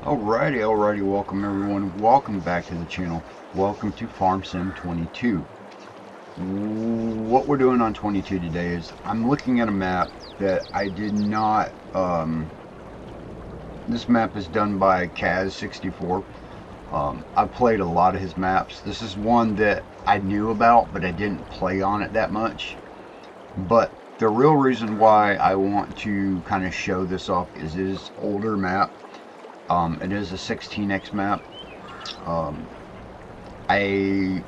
Alrighty, welcome everyone. Welcome back to the channel. Welcome to Farm Sim 22. What we're doing on 22 today is I'm looking at a map that I did not, this map is done by cazz64. I've played a lot of his maps. This is one that I knew about, but I didn't play on it that much. But the real reason why I want to kind of show this off is his older map. It is a 16x map.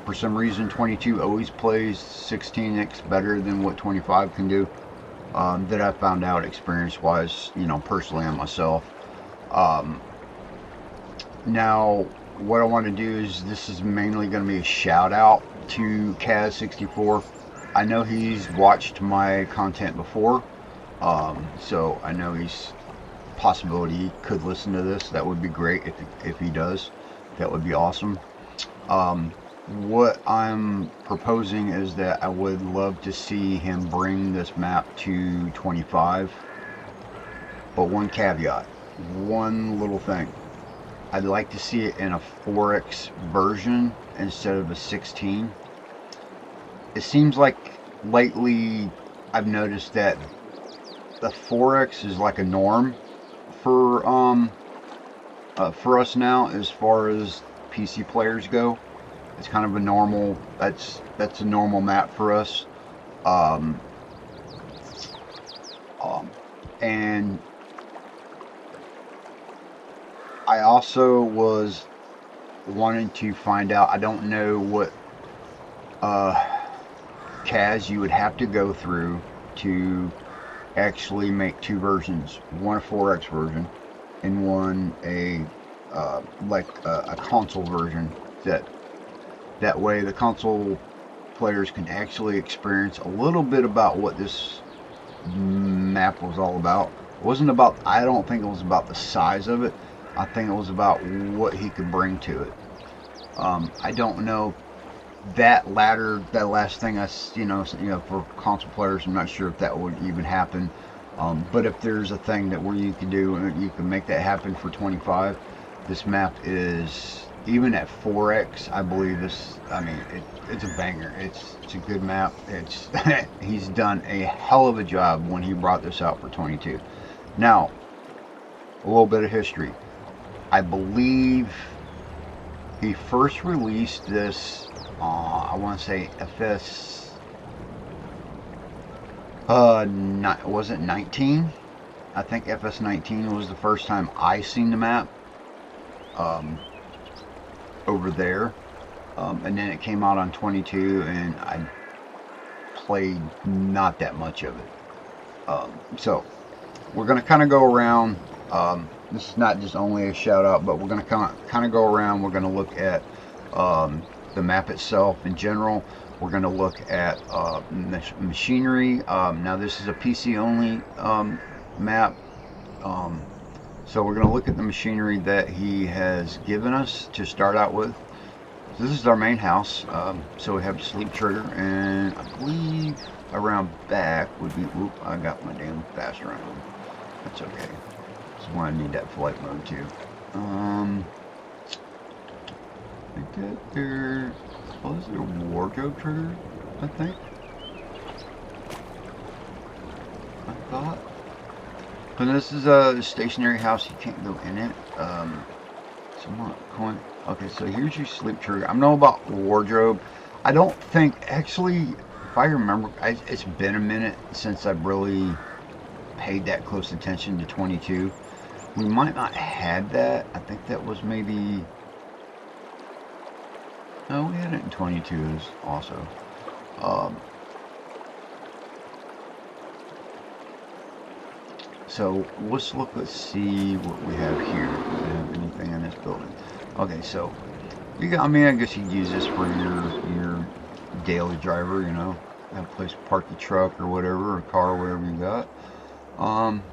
For some reason, 22 always plays 16x better than what 25 can do. That I found out experience-wise, personally on myself. Now, what I want to do is this is mainly going to be a shout out to cazz64. I know he's watched my content before, so I know he's possibility he could listen to this. That would be great if he does. That would be awesome. What I'm proposing is that I would love to see him bring this map to 25, but one caveat, one little thing. I'd like to see it in a 4x version instead of a 16. It seems like lately I've noticed that the 4x is like a norm for us now, as far as PC players go. It's kind of a normal. That's a normal map for us. And I also was wanting to find out. I don't know what Caz you would have to go through to actually make two versions, one a 4x version and one a console version. That way the console players can actually experience a little bit about what this map was all about. It wasn't about, I don't think it was about the size of it. I think it was about what he could bring to it. I don't know that last thing, for console players, I'm not sure if that would even happen. But if there's a thing that where you can do, you can make that happen for 25. This map is, even at 4x, I believe this. I mean, it's a banger. It's a good map. He's done a hell of a job when he brought this out for 22. Now, a little bit of history. I believe he first released this. I want to say FS. Was it 19? I think FS 19 was the first time I seen the map. Over there, and then it came out on 22, and I played not that much of it. So we're going to kind of go around. This is not just only a shout out, but we're going to kind of go around. We're going to look at the map itself in general. We're going to look at machinery. Now this is a PC only map. So we're going to look at the machinery that he has given us to start out with. So this is our main house. So we have the sleep trigger, and I believe around back would be, whoop, I got my damn fast run on. That's okay. This is when I need that flight mode too. I think that there, oh, is it a wardrobe trigger? I think. I thought. And this is a stationary house. You can't go in it. Okay, so here's your sleep trigger. I know about wardrobe. I don't think, actually, if I remember, it's been a minute since I've really paid that close attention to 22. We might not have that. I think that was maybe, no, we had it in 22s also. So let's see what we have here. Do we have anything in this building? Okay, so you got, I mean, I guess you could use this for your daily driver, have a place to park the truck or whatever, or car, or whatever you got.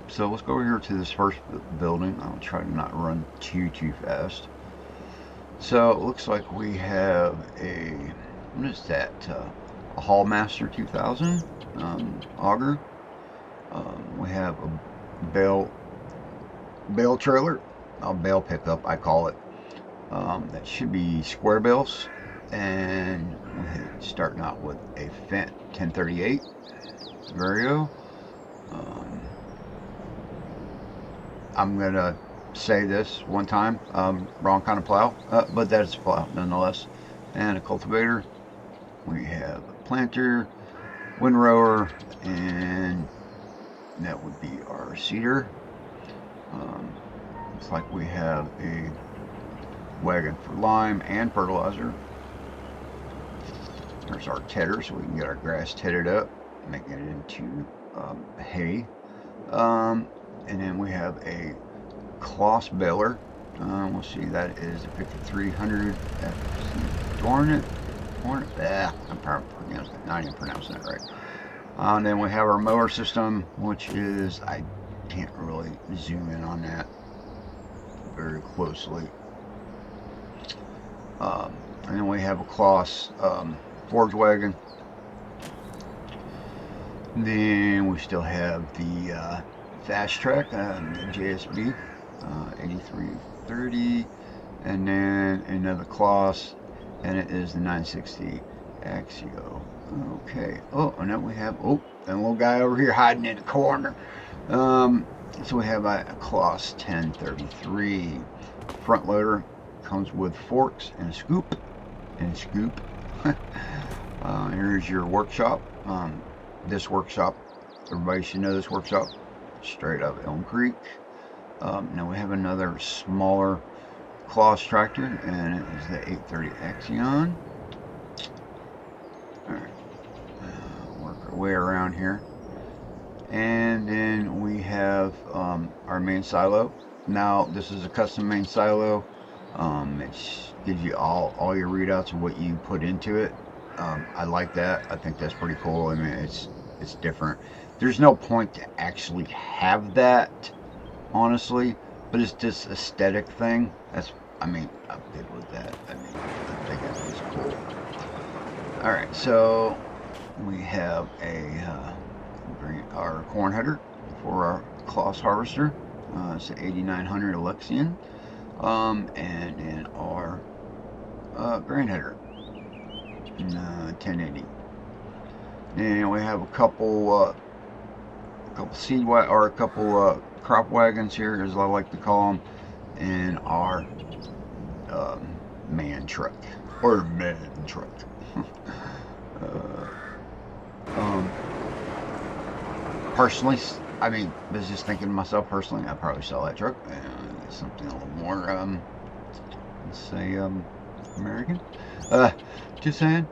So let's go over here to this first building. I'll try to not run too fast. So it looks like we have what is that? A Hallmaster 2000 auger. We have a bale trailer. a bale pickup, I call it. That should be square bales, and we're starting out with a Fendt 1038 Vario. I'm gonna say this one time, wrong kind of plow, but that is a plow nonetheless. And a cultivator. We have a planter, windrower, and that would be our seeder. Looks like we have a wagon for lime and fertilizer. There's our tedder, so we can get our grass tedded up, making it into hay. And then we have a cloth baler. We'll see, that is a 5300 FC. Darn it. I'm probably not even pronouncing that right. And then we have our mower system, which is, I can't really zoom in on that very closely. And then we have a cloth forge wagon. Then we still have the fast track, the JSB 8330, and then another cloth, and it is the 960 Axio. Okay. Oh, and then we have that little guy over here hiding in the corner. So we have a cloth 1033 front loader. Comes with forks and a scoop. Here's your workshop. This workshop, everybody should know this workshop, straight up Elm Creek. Now we have another smaller cloth tractor, and it is the 830 Axion. Alright, work our way around here. And then we have our main silo. Now, this is a custom main silo. It gives you all your readouts of what you put into it. I like that. I think that's pretty cool. I mean, it's different. There's no point to actually have that, honestly, but it's just aesthetic thing. I'm good with that. I think it's cool. All right, so we have our corn header for our cloth harvester. It's an 8900 Alexian. And then our grain header, 1080. And we have a couple crop wagons here, as I like to call them, and our man truck. Personally, I was just thinking to myself, personally, I'd probably sell that truck and get something a little more, let's say, American. Just saying.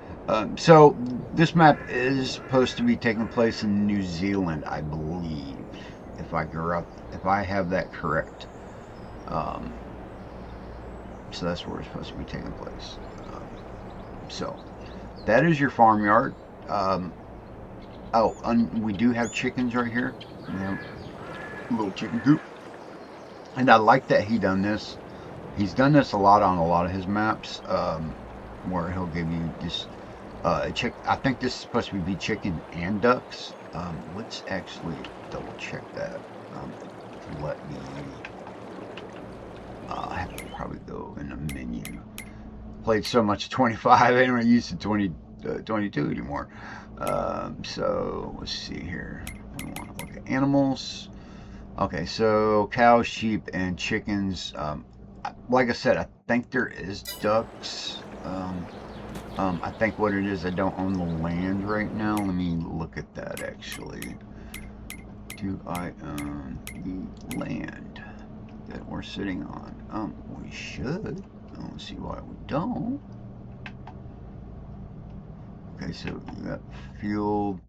So this map is supposed to be taking place in New Zealand, I believe, if I have that correct. So that's where it's supposed to be taking place. So that is your farmyard. We do have chickens right here. We have a little chicken coop. And I like that he done this. He's done this a lot on a lot of his maps, where he'll give you just I think this is supposed to be chicken and ducks. Let's actually double check that. Let me. I have to probably go in the menu. Played so much 25, I ain't really used to 22 anymore. So let's see here. We want to look at animals. Okay, so cows, sheep, and chickens. Like I said, I think there is ducks. I think what it is, I don't own the land right now. Let me look at that actually. Do I own the land that we're sitting on? We should. I don't see why we don't. Okay, so we got field.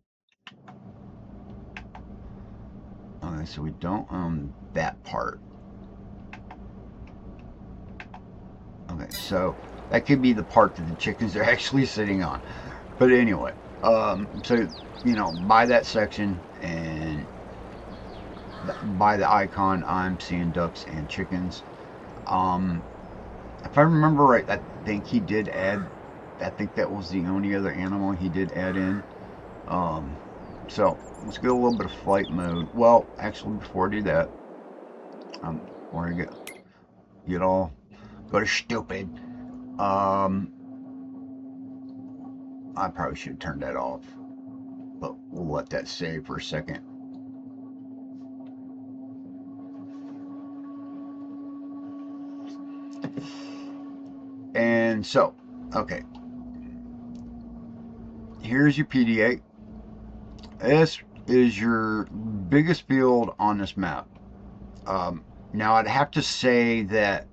Okay, so we don't own that part. Okay, so that could be the part that the chickens are actually sitting on. But anyway, so, by that section and by the icon, I'm seeing ducks and chickens. If I remember right, I think he did add, I think that was the only other animal he did add in. So let's get a little bit of flight mode. Well, actually, before I do that, before I get get all go to stupid. I probably should turn that off, but we'll let that save for a second. And so, okay, here's your PDA. This is your biggest field on this map. Now, I'd have to say that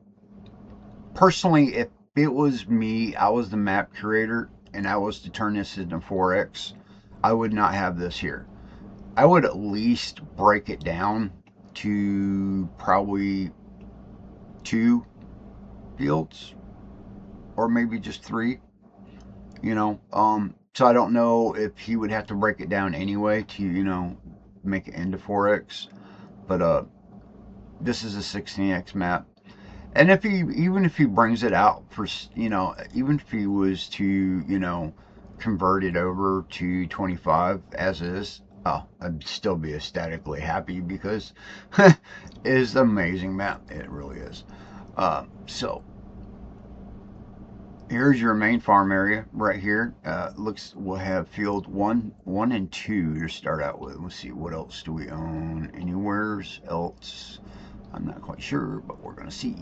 personally, if it was me, I was the map curator, and I was to turn this into 4X, I would not have this here. I would at least break it down to probably 2 fields, or maybe just 3. So I don't know if he would have to break it down anyway to make it into 4X, but this is a 16X map. And even if he brings it out for, even if he was to, convert it over to 25 as is, oh, I'd still be ecstatically happy because it's an amazing map. It really is. So here's your main farm area right here. We'll have field 1 and 2 to start out with. Let's see, what else do we own? Anywhere else? I'm not quite sure, but we're going to see.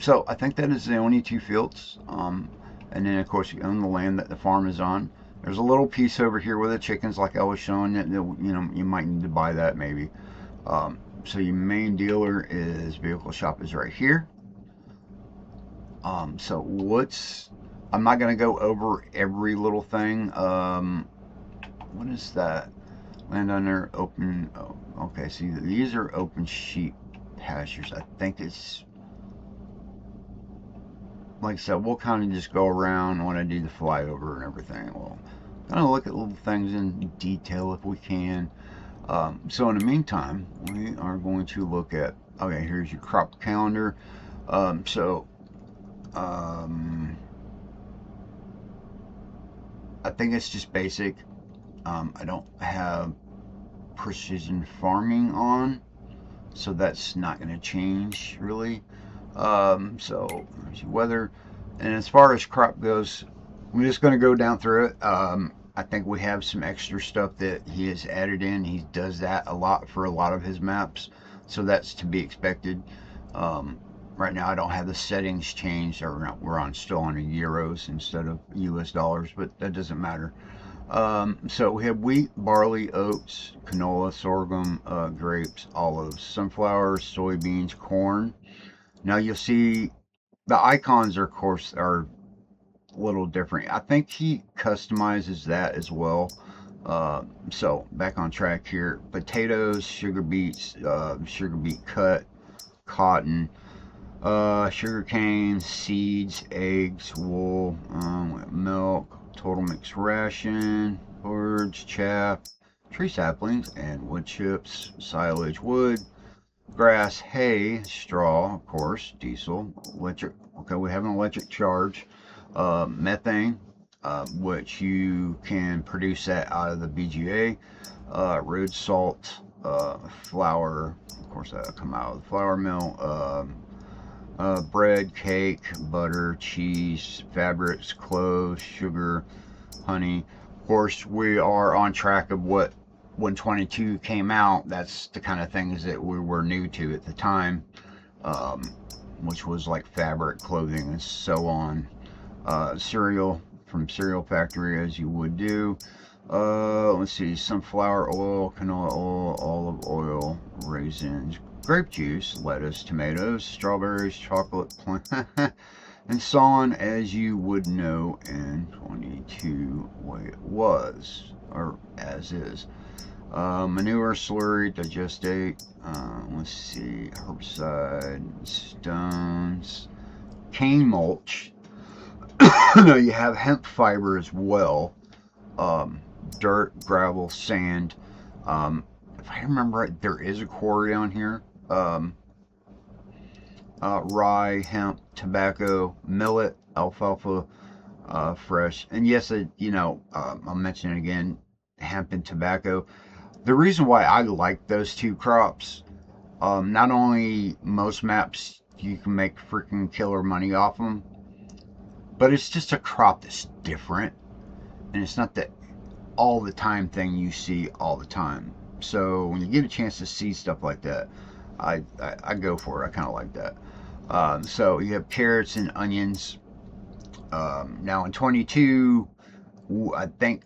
So I think that is the only 2 fields. And then, of course, you own the land that the farm is on. There's a little piece over here with the chickens, like I was showing, that you might need to buy that maybe. So your main dealer is vehicle shop is right here. So I'm not going to go over every little thing. What is that? Land under open. Oh, okay, see, these are open sheep pastures. I think it's, like I said, we'll kind of just go around when I do the flyover and everything. We'll kind of look at little things in detail if we can. So in the meantime, we are going to look at, okay, here's your crop calendar. I think it's just basic. I don't have precision farming on, so that's not going to change really. So there's your weather, and as far as crop goes, we're just going to go down through it. I think we have some extra stuff that he has added in. He does that a lot for a lot of his maps, so that's to be expected. Right now I don't have the settings changed, or we're still on euros instead of US dollars, but that doesn't matter. So we have wheat, barley, oats, canola, sorghum, grapes, olives, sunflowers, soybeans, corn. Now you'll see the icons are, of course, are a little different. I think he customizes that as well. So back on track here: potatoes, sugar beets, sugar beet cut, cotton, sugar cane, seeds, eggs, wool, milk, total mixed ration, birds, chaff, tree saplings, and wood chips, silage, wood, grass, hay, straw, of course, diesel, electric. Okay, we have an electric charge, methane, which you can produce that out of the BGA, road salt, flour, of course, that'll come out of the flour mill. Bread, cake, butter, cheese, fabrics, clothes, sugar, honey. Of course, we are on track of what when 22 came out. That's the kind of things that we were new to at the time, which was like fabric, clothing, and so on. Cereal from Cereal Factory, as you would do. Let's see, sunflower oil, canola oil, olive oil, raisins, grape juice, lettuce, tomatoes, strawberries, chocolate, and so on, as you would know in 22 way it was, or as is. Manure, slurry, digestate, let's see, herbicide, stones, cane mulch. No, you have hemp fiber as well. Dirt, gravel, sand. If I remember right, there is a quarry on here. Rye, hemp, tobacco, millet, alfalfa, fresh, and yes, I'll mention it again, hemp and tobacco. The reason why I like those 2 crops, not only most maps You can make freaking killer money off them. But it's just a crop that's different. And it's not that all the time thing you see all the time. So when you get a chance to see stuff like that, I go for it. I kind of like that. So you have carrots and onions. Now in 22, I think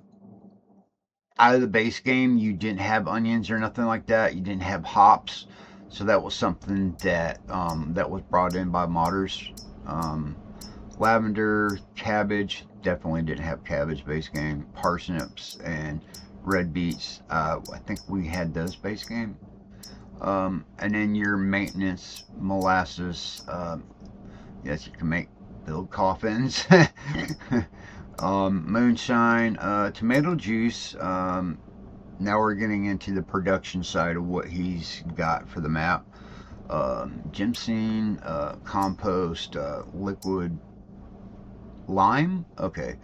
out of the base game, you didn't have onions or nothing like that. You didn't have hops, so that was something that that was brought in by modders. Lavender, cabbage, definitely didn't have cabbage base game. Parsnips and red beets, I think we had those base game. And then your maintenance molasses. Yes, you can build coffins. Moonshine, tomato juice. Now we're getting into the production side of what he's got for the map. Ginseng, compost, liquid lime. Okay,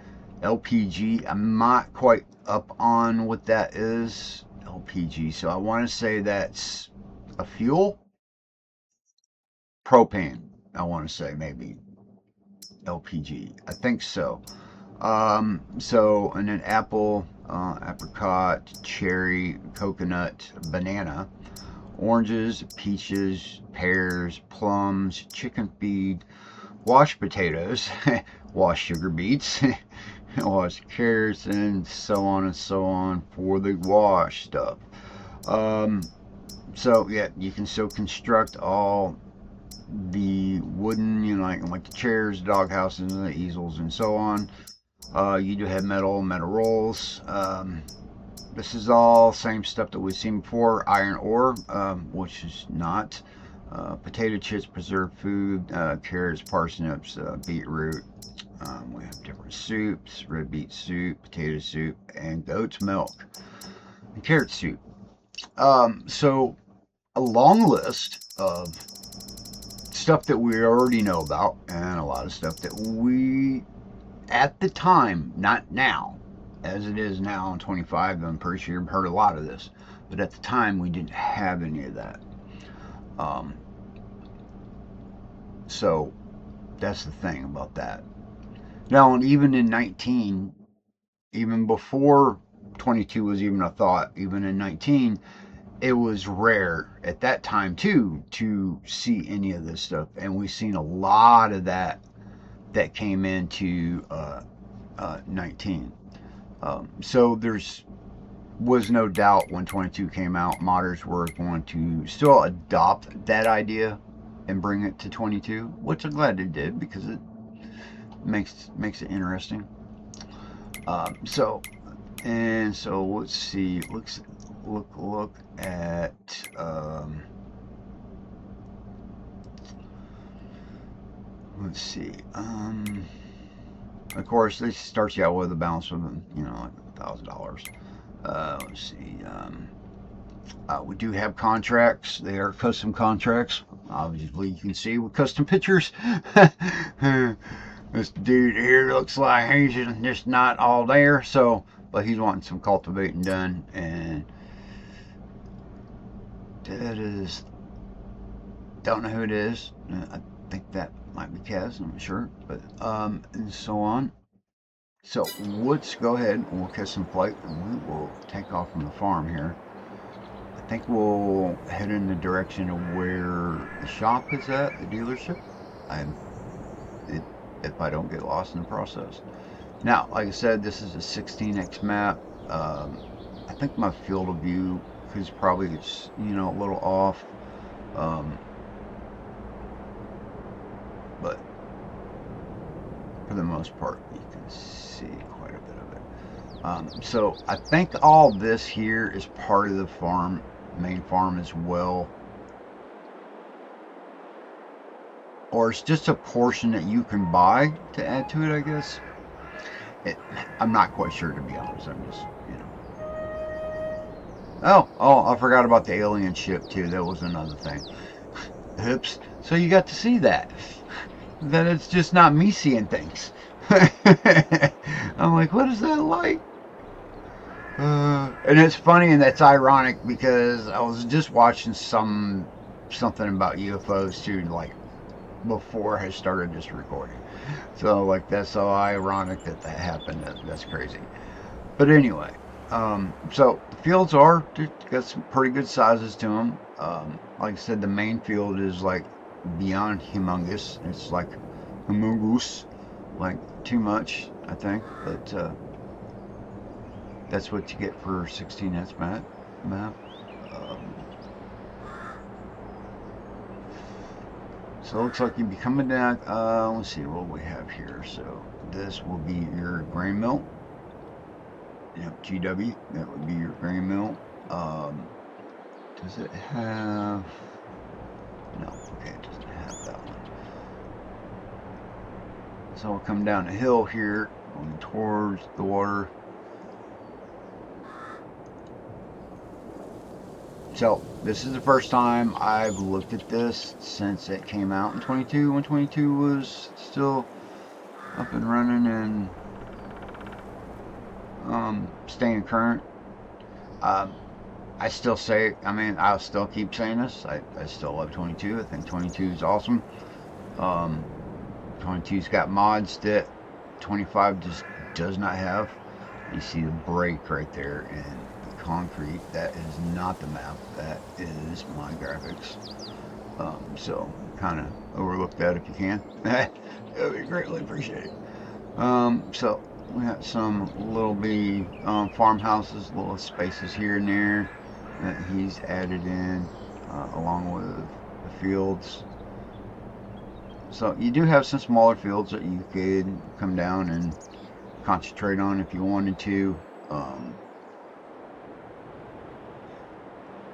LPG. I'm not quite up on what that is. LPG. So I want to say that's a fuel. Propane. I want to say maybe LPG. I think so. And then apple, apricot, cherry, coconut, banana, oranges, peaches, pears, plums, chicken feed, washed potatoes, washed sugar beets, washed carrots, and so on for the wash stuff. So yeah, you can still construct all the wooden, like the chairs, dog houses, and the easels, and so on. You do have metal rolls. This is all same stuff that we've seen before. Iron ore, which is not. Potato chips, preserved food, carrots, parsnips, beetroot. We have different soups: red beet soup, potato soup, and goat's milk, and carrot soup. So a long list of stuff that we already know about, and a lot of stuff that we, at the time, not now, as it is now in 25, I'm pretty sure you've heard a lot of this, but at the time we didn't have any of that. So that's the thing about that. Now, and even in 19, even before 22 was even a thought, even in 19, it was rare at that time too to see any of this stuff, and we've seen a lot of that came into 19. So there's was no doubt when 22 came out, modders were going to still adopt that idea and bring it to 22, which I'm glad they did, because it makes it interesting. So let's see. Look at let's see. Of course, this starts you out with a balance of like $1,000. Let's see. We do have contracts. They are custom contracts. Obviously, you can see with custom pictures. This dude here looks like he's just not all there. So, but he's wanting some cultivating done, and that is, don't know who it is. I think that might be Cazz. I'm not sure, but and so on. So let's go ahead and we'll catch some flight, and we will take off from the farm here. I think we'll head in the direction of where the shop is at, the dealership. If I don't get lost in the process. Now, like I said, this is a 16x map. I think my field of view is probably a little off, but for the most part, you can see quite a bit of it. So I think all this here is part of the main farm as well. Or it's just a portion that you can buy to add to it, I guess. I'm not quite sure, to be honest. I'm just, Oh, I forgot about the alien ship, too. That was another thing. Oops. So you got to see that. That it's just not me seeing things. I'm like, what is that like? And it's funny, and that's ironic, because I was just watching something about UFOs too, like before I started this recording. So like that's so ironic that that happened. That's crazy. But anyway, so the fields are got some pretty good sizes to them. Like I said, the main field is like beyond humongous. It's like humongous, like too much, I think. But that's what you get for 16S map. Um, so it looks like you'd be coming down. Let's see what we have here. So this will be your grain mill. Yep, GW. That would be your grain mill. Does it have? No. Okay, it doesn't have that one. So we'll come down a hill here, going towards the water. So this is the first time I've looked at this since it came out in 22, when 22 was still up and running and staying current. I still say, I mean, I'll still keep saying this. I still love 22. I think 22 is awesome. 22's got mods that 25 just does not have. You see the break right there in the concrete. That is not the map. That is my graphics. So kind of overlook that if you can. That would be greatly appreciated. So we got some little bitty farmhouses, little spaces here and there that he's added in, along with the fields. So you do have some smaller fields that you could come down and concentrate on if you wanted to. And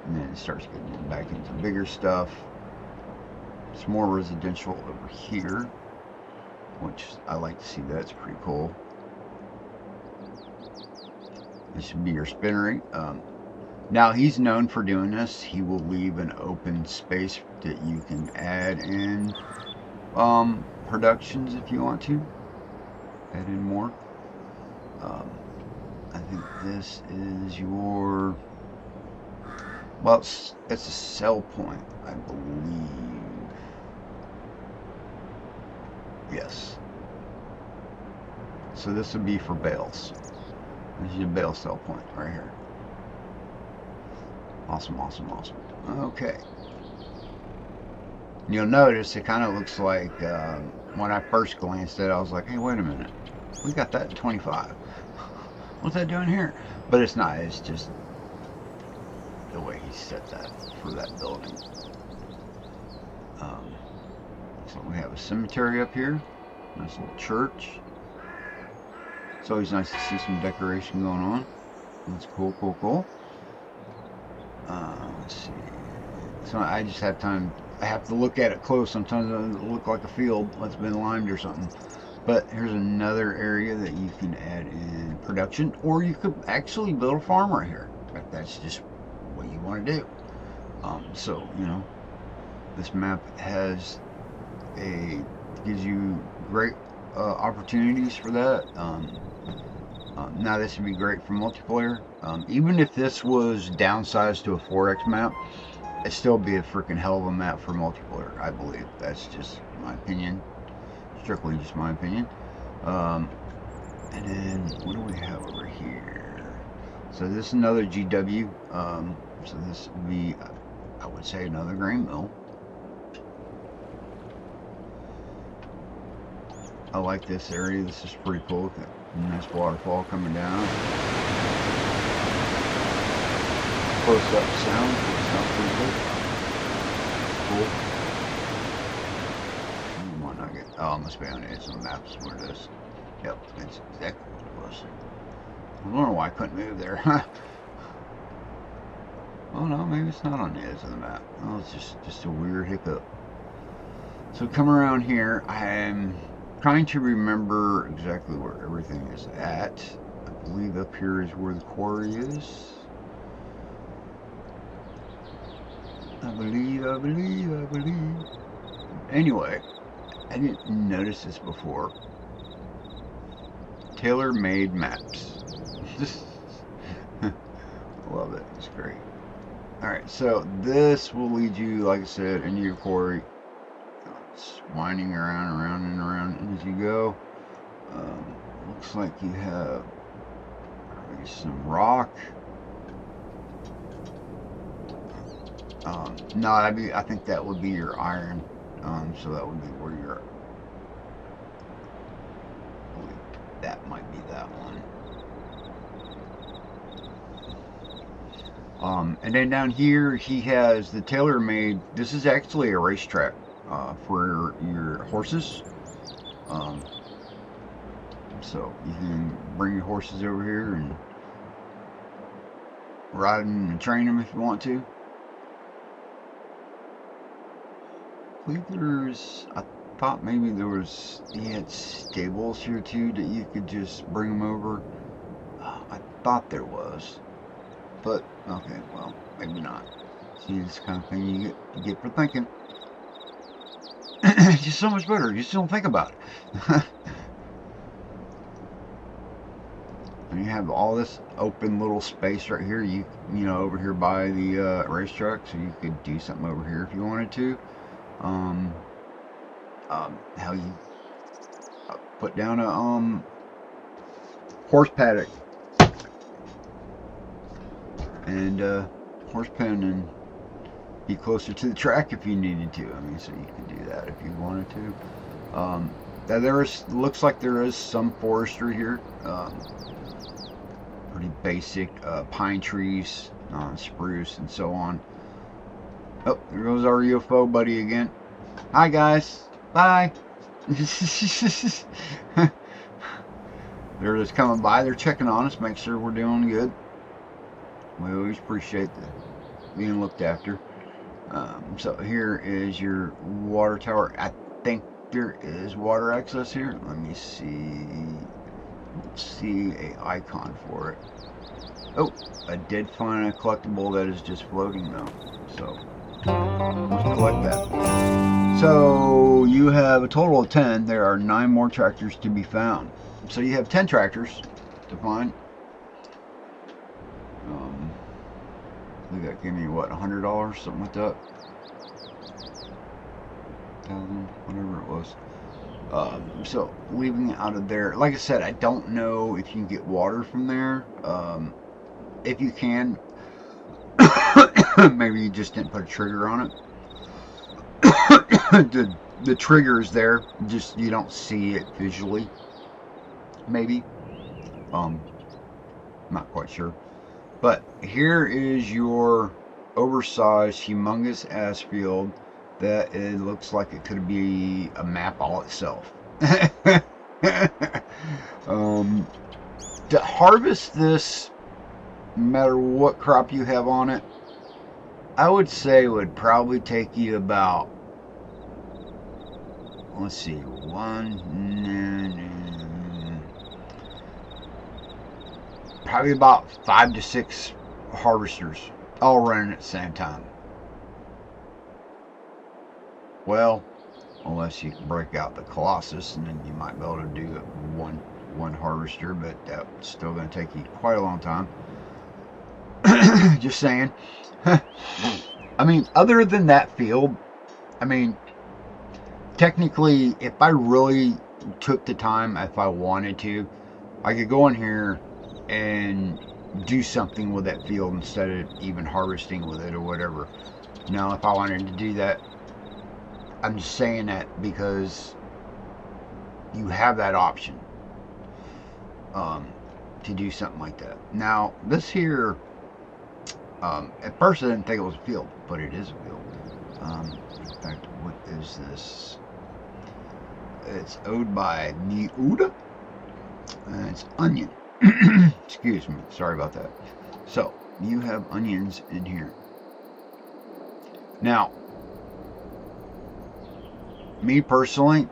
then it starts getting back into bigger stuff. It's more residential over here, which I like to see. That's pretty cool. This should be your spinnery. Now he's known for doing this. He will leave an open space that you can add in productions if you want to. Add in more. I think this is your, well, it's a sell point, I believe. Yes. So this would be for bales. This is your bale sell point right here. Awesome, awesome, awesome. Okay. You'll notice it kind of looks like, when I first glanced at it, I was like, hey, wait a minute. We got that in 25. What's that doing here? But it's not. It's just the way he set that for that building. So we have a cemetery up here. Nice little church. It's always nice to see some decoration going on. That's cool, cool, cool. Let's see. So I just have time. I have to look at it close. Sometimes it look like a field that's been limed or something. But here's another area that you can add in production, or you could actually build a farm right here. If that's just what you want to do. So you know, this map gives you great opportunities for that. Now this would be great for multiplayer. Even if this was downsized to a 4X map, it'd still be a freaking hell of a map for multiplayer, I believe. That's just my opinion. Strictly just my opinion. And then what do we have over here? So this is another GW. So this would be, I would say, another grain mill. I like this area. This is pretty cool. Got a nice waterfall coming down. Close up sound. Sounds pretty good. Cool. Might not get. Oh, it must be on the edge of the map. That's what it is. Yep, that's exactly what it was. I don't know why I couldn't move there. Oh no, maybe it's not on the edge of the map. Oh, it's just a weird hiccup. So come around here. I'm trying to remember exactly where everything is at. I believe up here is where the quarry is. I believe. Anyway, I didn't notice this before. Tailor-made maps. Love it. It's great. Alright, so this will lead you, like I said, into your quarry. It's winding around and around as you go. Looks like you have some rock. No, I think that would be your iron. So that would be where you're. That might be that one. And then down here he has the tailor-made. This is actually a racetrack for your horses. So you can bring your horses over here and ride them and train them if you want to. I thought maybe he had stables here too that you could just bring them over. I thought there was, but okay, well, maybe not. See, this kind of thing you get for thinking. It's just so much better. You just don't think about it. And you have all this open little space right here. You know, over here by the racetrack, so you could do something over here if you wanted to. How you put down a horse paddock and horse pen and be closer to the track if you needed to. I mean, so you could do that if you wanted to. Now looks like there is some forestry here. Pretty basic pine trees, spruce, and so on. Oh, there goes our UFO buddy again. Hi guys, bye. They're just coming by. They're checking on us, make sure we're doing good. We always appreciate being looked after. So here is your water tower. I think there is water access here. Let me see. Let's see a icon for it. Oh, I did find a collectible that is just floating though. So let's collect that. So you have a total of 10. There are 9 more tractors to be found. So you have 10 tractors to find. I think that gave me what, $100, something like that. 1,000, whatever it was. So leaving it out of there, like I said, I don't know if you can get water from there. If you can, maybe you just didn't put a trigger on it. The trigger is there, just you don't see it visually. Maybe. Not quite sure. But here is your oversized, humongous ass field that it looks like it could be a map all itself. To harvest this, no matter what crop you have on it, I would say it would probably take you about, let's see, probably about 5 to 6 harvesters all running at the same time. Well, unless you can break out the Colossus, and then you might be able to do it one harvester, but that's still going to take you quite a long time. Just saying. I mean, other than that field, I mean, technically, if I really took the time, if I wanted to, I could go in here and do something with that field instead of even harvesting with it or whatever. Now, if I wanted to do that, I'm just saying that because you have that option to do something like that. Now, this here, at first I didn't think it was a field, but it is a field. In fact, what is this? It's owned by Miuda, and it's onion. Excuse me, sorry about that. So, you have onions in here. Now, me personally,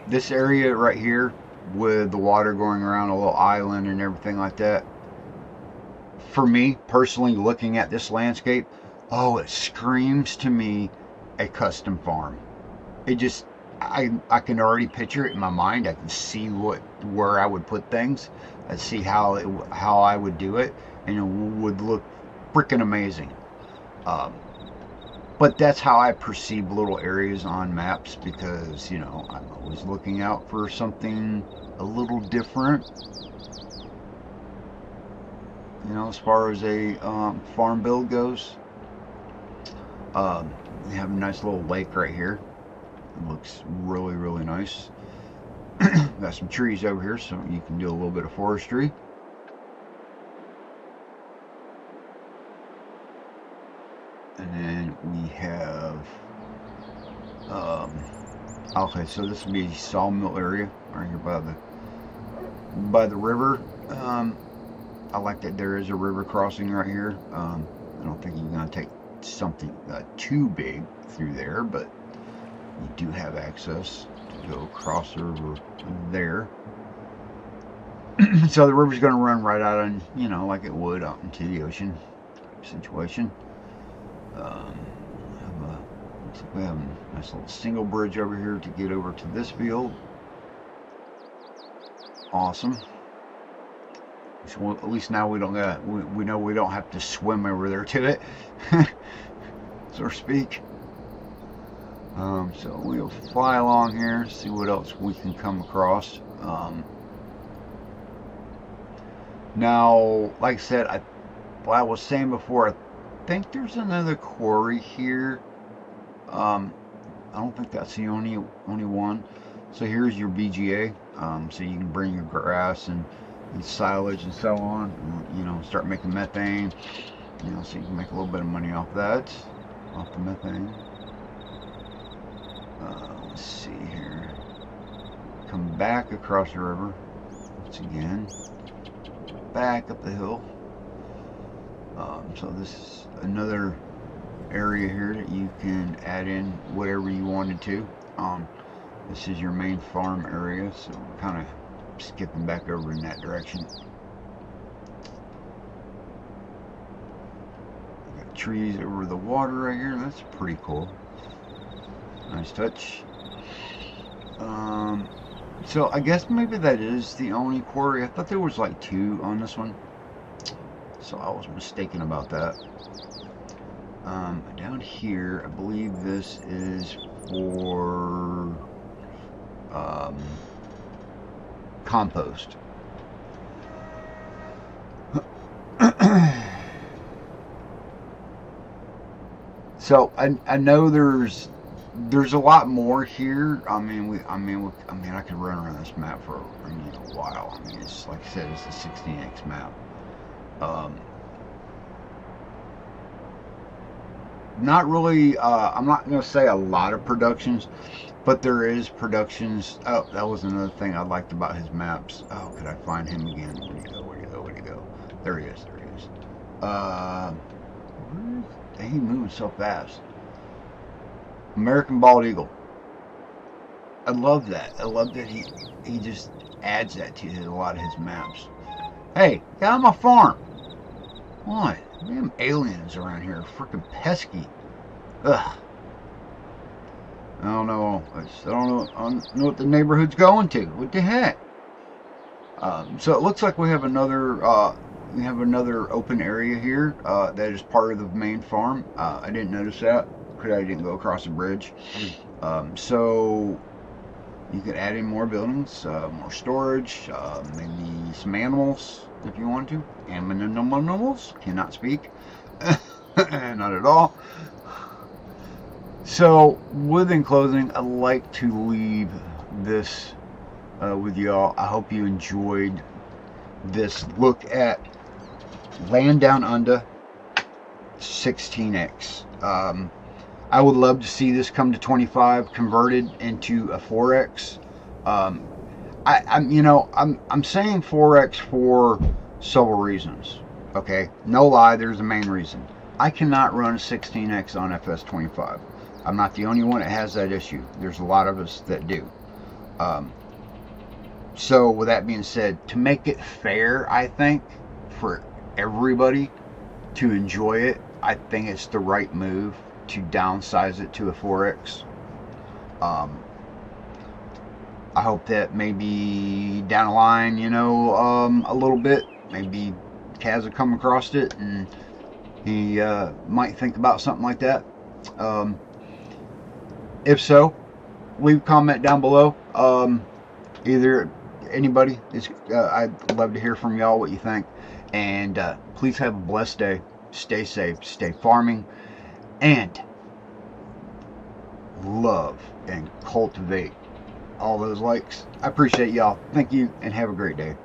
this area right here with the water going around a little island and everything like that, for me personally, looking at this landscape, oh, it screams to me a custom farm. It just, I can already picture it in my mind. I can see where I would put things. I see how I would do it, and it would look freaking amazing. But that's how I perceive little areas on maps, because, you know, I'm always looking out for something a little different, you know, as far as a farm build goes. We have a nice little lake right here. It looks really, really nice. Got some trees over here, so you can do a little bit of forestry. And then we have, okay, so this will be a sawmill area right here by the river. I like that there is a river crossing right here. I don't think you're gonna take something too big through there, but you do have access to go across the river there. So the river's going to run right out on, you know, like it would out into the ocean situation. Looks like we have a nice little single bridge over here to get over to this field. Awesome. So at least now we don't got, we know we don't have to swim over there to it, so to speak. So we'll fly along here, see what else we can come across. Now, like I said, I was saying before, I think there's another quarry here. I don't think that's the only one. So here's your BGA. So you can bring your grass and silage and so on. You know, start making methane. You know, so you can make a little bit of money off that, off the methane. Let's see here. Come back across the river once again. Back up the hill. So this is another area here that you can add in whatever you wanted to. This is your main farm area, so we're kind of skipping back over in that direction. Got trees over the water right here. That's pretty cool. Nice touch. So I guess maybe that is the only quarry. I thought there was like 2 on this one, so I was mistaken about that. Down here, I believe this is for compost. So I know there's a lot more here. I mean, I could run around this map for a while. I mean, it's like I said, it's a 16x map. Not really. I'm not going to say a lot of productions, but there is productions. Oh, that was another thing I liked about his maps. Oh, could I find him again? Where'd he go? Where'd he go? Where'd he go? There he is. There he is. He's moving so fast. American Bald Eagle. I love that. I love that he just adds that to a lot of his maps. Hey, get out of my farm. What? Damn aliens around here are freaking pesky. Ugh. I don't know. I don't know what the neighborhood's going to. What the heck? So it looks like we have another open area here that is part of the main farm. I didn't notice that because I didn't go across the bridge. So you could add in more buildings, more storage, maybe some animals if you want to. Animals cannot speak. Not at all. So, within closing, I'd like to leave this with y'all. I hope you enjoyed this look at Land Down Under 16x. I would love to see this come to 25 converted into a 4x. I'm saying 4x for several reasons. Okay, no lie, there's a main reason. I cannot run a 16x on FS25. I'm not the only one that has that issue. There's a lot of us that do. So with that being said, to make it fair, I think, for everybody to enjoy it, I think it's the right move to downsize it to a 4x. I hope that maybe down the line, a little bit, maybe Kaz will come across it and he might think about something like that. If so, leave a comment down below. Either anybody, I'd love to hear from y'all what you think. And please have a blessed day. Stay safe, stay farming, and love and cultivate all those likes. I appreciate y'all. Thank you, and have a great day.